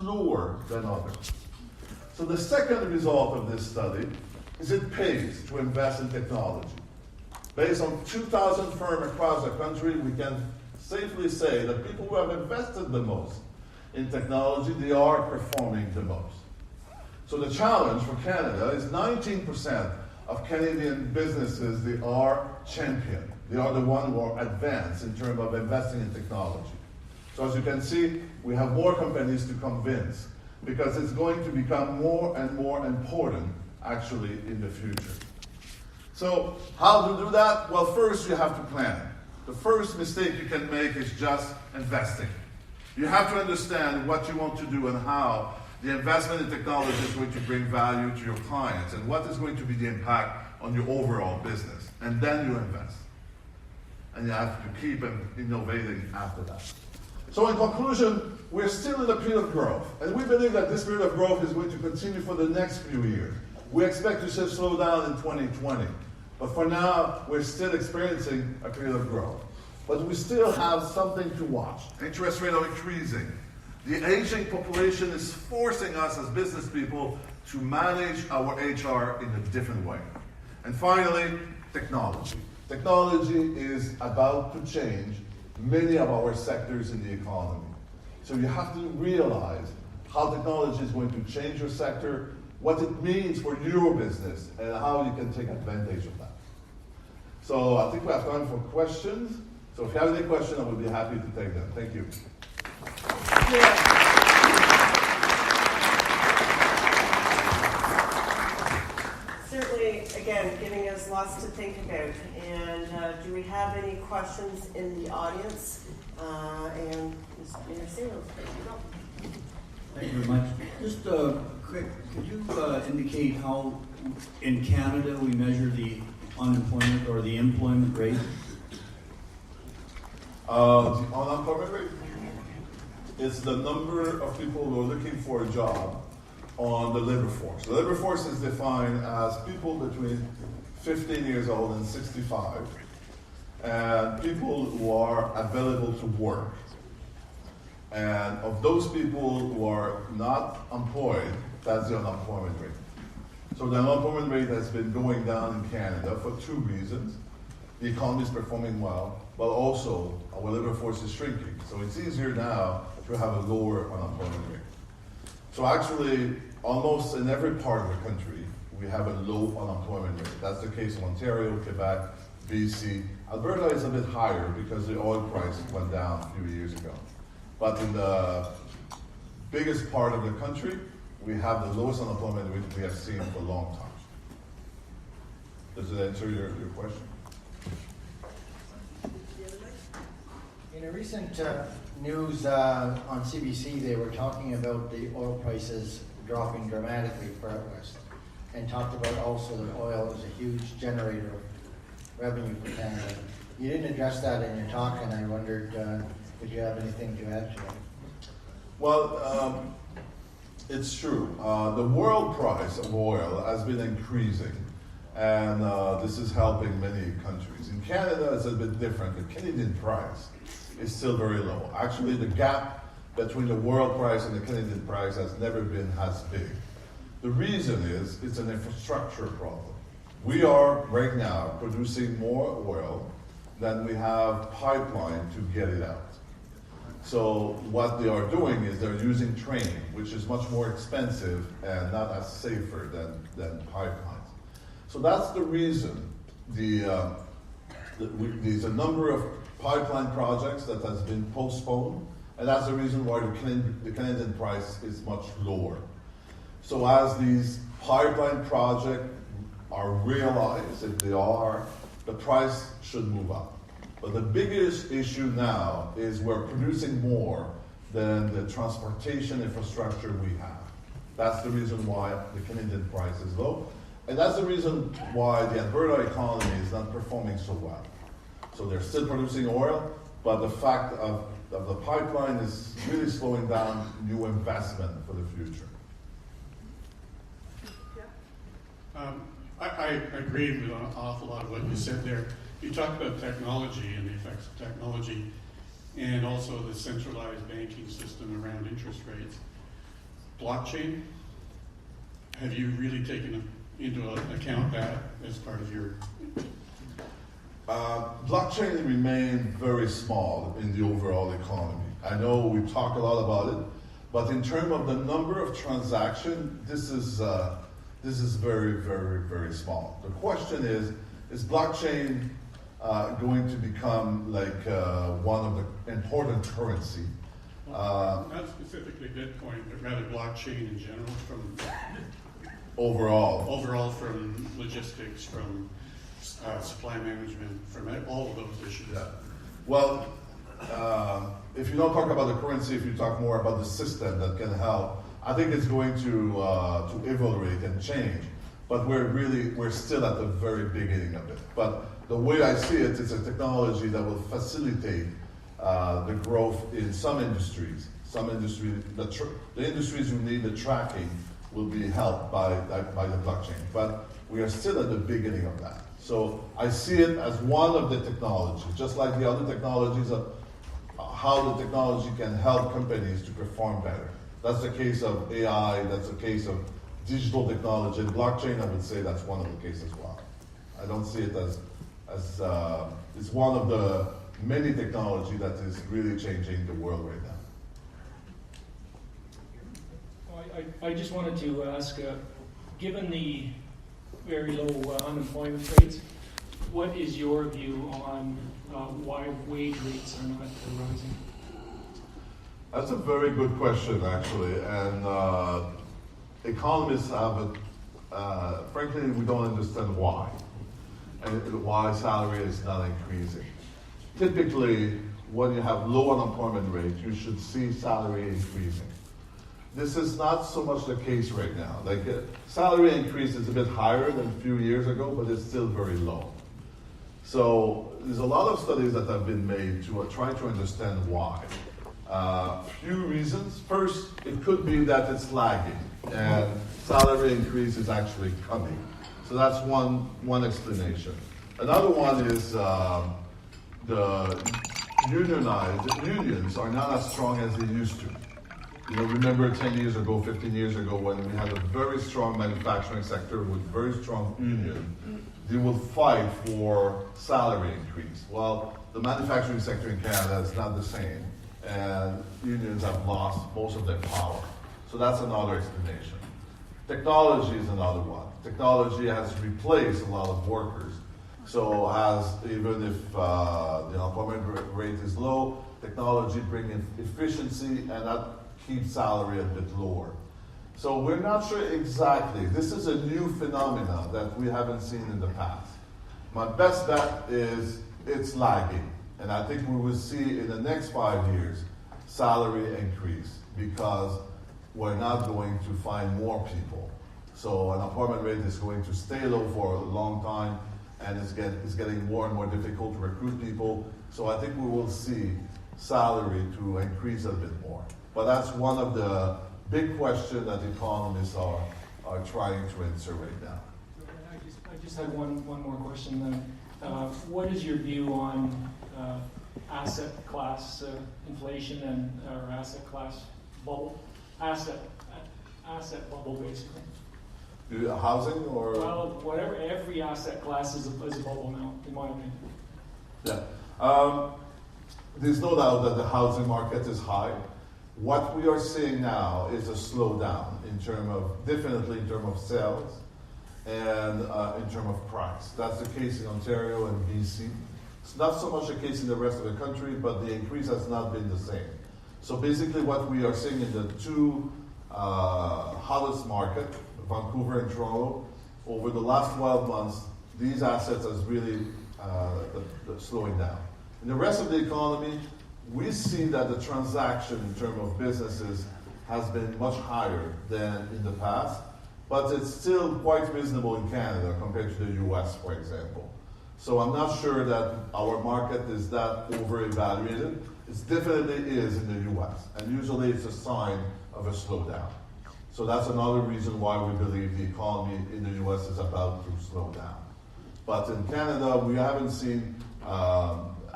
slower than others. So the second result of this study is it pays to invest in technology. Based on 2,000 firms across the country, we can safely say that people who have invested the most in technology, they are performing the most. So the challenge for Canada is 19% of Canadian businesses, they are champion. They are the one who are advanced in terms of investing in technology. So as you can see, we have more companies to convince because it's going to become more and more important actually in the future. So how to do that? Well, first you have to plan. The first mistake you can make is just investing. You have to understand what you want to do and how the investment in technology is going to bring value to your clients and what is going to be the impact on your overall business. And then you invest. And you have to keep innovating after that. So in conclusion, we're still in a period of growth. And we believe that this period of growth is going to continue for the next few years. We expect to see a slowdown in 2020. But for now, we're still experiencing a period of growth. But we still have something to watch. Interest rates are increasing. The aging population is forcing us as business people to manage our HR in a different way. And finally, technology. Technology is about to change many of our sectors in the economy. So you have to realize how technology is going to change your sector, what it means for your business, and how you can take advantage of that. So I think we have time for questions. So if you have any questions, I would be happy to take them. Thank you. Certainly, again, giving us lots to think about. And do we have any questions in the audience? And Mr. Cleroux, there you go. Thank you very much. Just quick, could you indicate how in Canada we measure the unemployment or the employment rate? The unemployment rate is the number of people who are looking for a job on the labor force. The labor force is defined as people between 15 years old and 65, and people who are available to work. And of those people who are not employed, that's the unemployment rate. So the unemployment rate has been going down in Canada for two reasons. The economy is performing well, but also our labor force is shrinking. So it's easier now to have a lower unemployment rate. So actually, almost in every part of the country, we have a low unemployment rate. That's the case in Ontario, Quebec, BC. Alberta is a bit higher because the oil price went down a few years ago. But in the biggest part of the country, we have the lowest unemployment rate we have seen for a long time. Does it answer your question? In a recent news on CBC, they were talking about the oil prices dropping dramatically for out west, and talked about also that oil is a huge generator of revenue for Canada. You didn't address that in your talk, and I wondered, would you have anything to add to that? Well, it's true. The world price of oil has been increasing, and this is helping many countries. In Canada, it's a bit different. The Canadian price is still very low. Actually, the gap between the world price and the Canadian price has never been as big. The reason is it's an infrastructure problem. We are right now producing more oil than we have pipeline to get it out. So what they are doing is they're using train, which is much more expensive and not as safer than pipelines. So that's the reason there's a number of pipeline projects that has been postponed, and that's the reason why the Canadian price is much lower. So as these pipeline projects are realized, if they are, the price should move up. But the biggest issue now is we're producing more than the transportation infrastructure we have. That's the reason why the Canadian price is low. And that's the reason why the Alberta economy is not performing so well. So they're still producing oil, but the fact of the pipeline is really slowing down new investment for the future. I agree with an awful lot of what you said there. You talked about technology and the effects of technology, and also the centralized banking system around interest rates. blockchain. Have you really taken into account that as part of your? Blockchain remains very small in the overall economy. I know we talk a lot about it, but in terms of the number of transactions, this is very, very, very small. The question is blockchain going to become like one of the important currency? Not specifically Bitcoin, but rather blockchain in general, from Overall, from logistics, from supply management, from all of those issues. yeah. Well, if you don't talk about the currency, if you talk more about the system that can help, I think it's going to evaluate and change. But we're still at the very beginning of it. But the way I see it, it's a technology that will facilitate the growth in some industries. Some industries, the industries who need the tracking will be helped by the blockchain. But we are still at the beginning of that. So I see it as one of the technologies, just like the other technologies of how the technology can help companies to perform better. That's the case of AI, that's the case of digital technology. And blockchain, I would say that's one of the cases as well. I don't see it as it's one of the many technology that is really changing the world right now. I just wanted to ask, given the very low unemployment rates, what is your view on why wage rates are not rising? That's a very good question, actually. And economists have frankly, we don't understand why. And why salary is not increasing. Typically, when you have low unemployment rate, you should see salary increasing. This is not so much the case right now. Like salary increase is a bit higher than a few years ago, but it's still very low. So there's a lot of studies that have been made to try to understand why. Few reasons. First, it could be that it's lagging and salary increase is actually coming. So that's one explanation. Another one is the unions are not as strong as they used to. You know, remember 10 years ago, 15 years ago, when we had a very strong manufacturing sector with very strong union, they would fight for salary increase. Well, the manufacturing sector in Canada is not the same, and unions have lost most of their power. So that's another explanation. Technology is another one. Technology has replaced a lot of workers. So even if the unemployment rate is low, technology brings in efficiency, and that keeps salary a bit lower. So we're not sure exactly. This is a new phenomenon that we haven't seen in the past. My best bet is it's lagging. And I think we will see in the next 5 years salary increase because we're not going to find more people. So unemployment rate is going to stay low for a long time, and it's getting more and more difficult to recruit people. So I think we will see salary to increase a bit more. But that's one of the big questions that economists are trying to answer right now. I just had one more question then. What is your view on asset class inflation and or asset class bubble? Asset bubble, basically. Housing or? Well, whatever. Every asset class is a bubble now, in my opinion. Yeah. There's no doubt that the housing market is high. What we are seeing now is a slowdown definitely in terms of sales and in terms of price. That's the case in Ontario and BC. It's not so much the case in the rest of the country, but the increase has not been the same. So basically what we are seeing in the two hottest market, Vancouver and Toronto, over the last 12 months, these assets has really slowing down. In the rest of the economy, we see that the transaction in terms of businesses has been much higher than in the past, but it's still quite reasonable in Canada compared to the US, for example. So I'm not sure that our market is that over-evaluated. It definitely is in the US, and usually it's a sign of a slowdown. So that's another reason why we believe the economy in the US is about to slow down. But in Canada, we haven't seen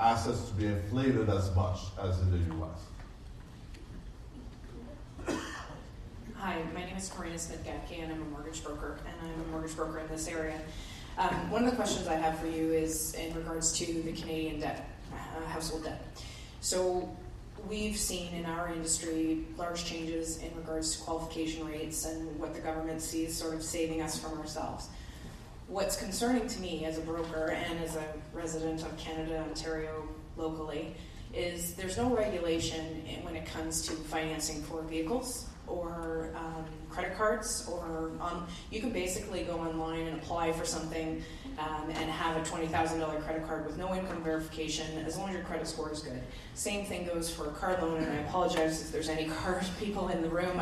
assets to be inflated as much as in the US. Hi, is Karina Smith-Gatke, and I'm a mortgage broker, and I'm a mortgage broker in this area. One of the questions I have for you is in regards to the Canadian debt, household debt. So we've seen in our industry large changes in regards to qualification rates and what the government sees sort of saving us from ourselves. What's concerning to me as a broker and as a resident of Canada, Ontario locally, is there's no regulation when it comes to financing for vehicles or credit cards, or you can basically go online and apply for something and have a $20,000 credit card with no income verification as long as your credit score is good. Same thing goes for a car loan, and I apologize if there's any car people in the room.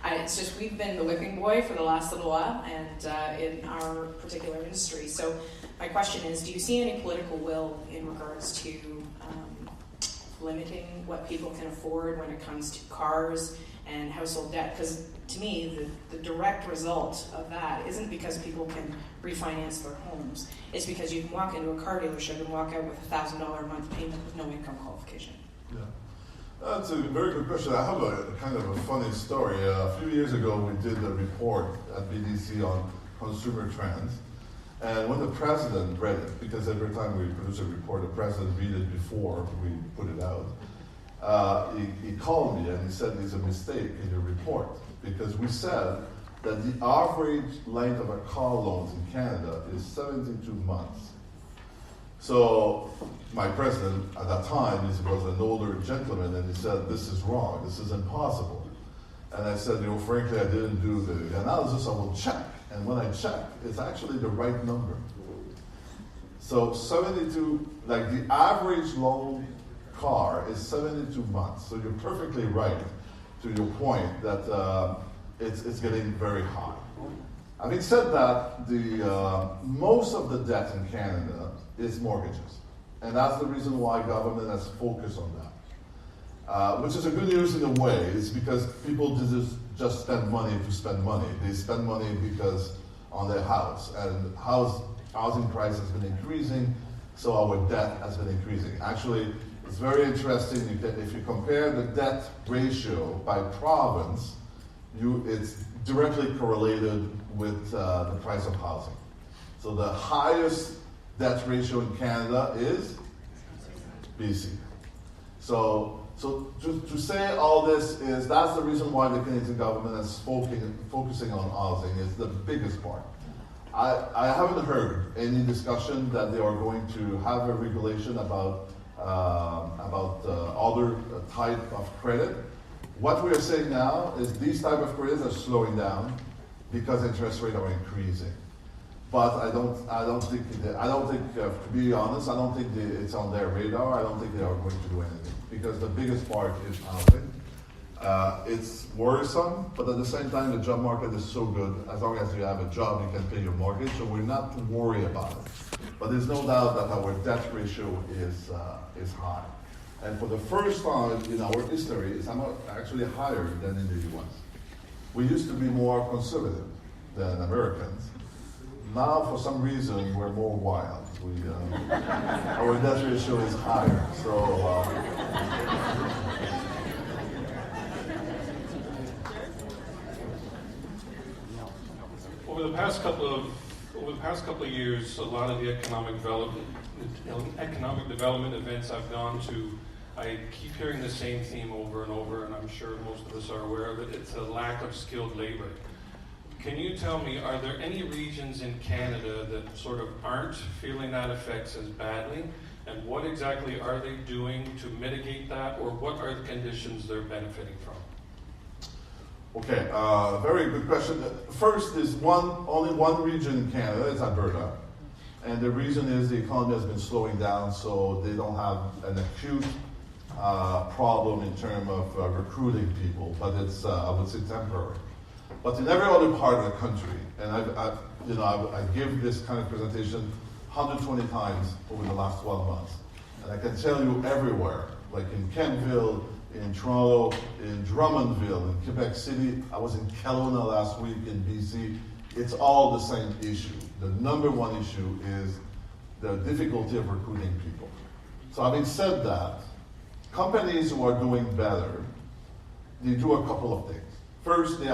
It's just we've been the whipping boy for the last little while, and in our particular industry. So my question is, do you see any political will in regards to limiting what people can afford when it comes to cars and household debt? Because to me, the direct result of that isn't because people can refinance their homes. It's because you can walk into a car dealership and walk out with a $1,000 a month payment with no income qualification. Yeah. That's a very good question. I have a kind of a funny story. A few years ago, we did a report at BDC on consumer trends. And when the president read it, because every time we produce a report, the president read it before we put it out, he called me and he said there's a mistake in your report, because we said that the average length of a car loans in Canada is 72 months. So my president at that time was an older gentleman, and he said, this is wrong, this is impossible. And I said, frankly, I didn't do the analysis, I will check. And when I checked, it's actually the right number. So 72, like the average loan car is 72 months. So you're perfectly right to your point that it's getting very high. Having said that, the most of the debt in Canada is mortgages. And that's the reason why government has focused on that. Which is a good news in a way. It's because people just spend money to spend money. They spend money because on their house. And housing price has been increasing, so our debt has been increasing. Actually, it's very interesting if you compare the debt ratio by province, it's directly correlated with the price of housing. So the highest debt ratio in Canada is BC. So to say all this is, that's the reason why the Canadian government is focusing on housing, is the biggest part. I haven't heard any discussion that they are going to have a regulation about other type of credit. What we are saying now is these type of credits are slowing down because interest rates are increasing. But I don't think, to be honest, I don't think it's on their radar. I don't think they are going to do anything, because the biggest part is housing. It's worrisome, but at the same time, the job market is so good. As long as you have a job, you can pay your mortgage, so we're not too worried about it. But there's no doubt that our debt ratio is high. And for the first time in our history, it's actually higher than in the US. We used to be more conservative than Americans. Now, for some reason, we're more wild. Our debt ratio is higher. So, over the past couple of years, a lot of the economic development events I've gone to, I keep hearing the same theme over and over, and I'm sure most of us are aware of it. It's a lack of skilled labor. Can you tell me, are there any regions in Canada that sort of aren't feeling that effects as badly? And what exactly are they doing to mitigate that, or what are the conditions they're benefiting from? okay, very good question. First is only one region in Canada, it's Alberta. And the reason is the economy has been slowing down, so they don't have an acute problem in terms of recruiting people, but it's, I would say, temporary. But in every other part of the country, and I give this kind of presentation 120 times over the last 12 months, and I can tell you everywhere, like in Kentville, in Toronto, in Drummondville, in Quebec City, I was in Kelowna last week in BC, it's all the same issue. The number one issue is the difficulty of recruiting people. So having said that, companies who are doing better, they do a couple of things. First, they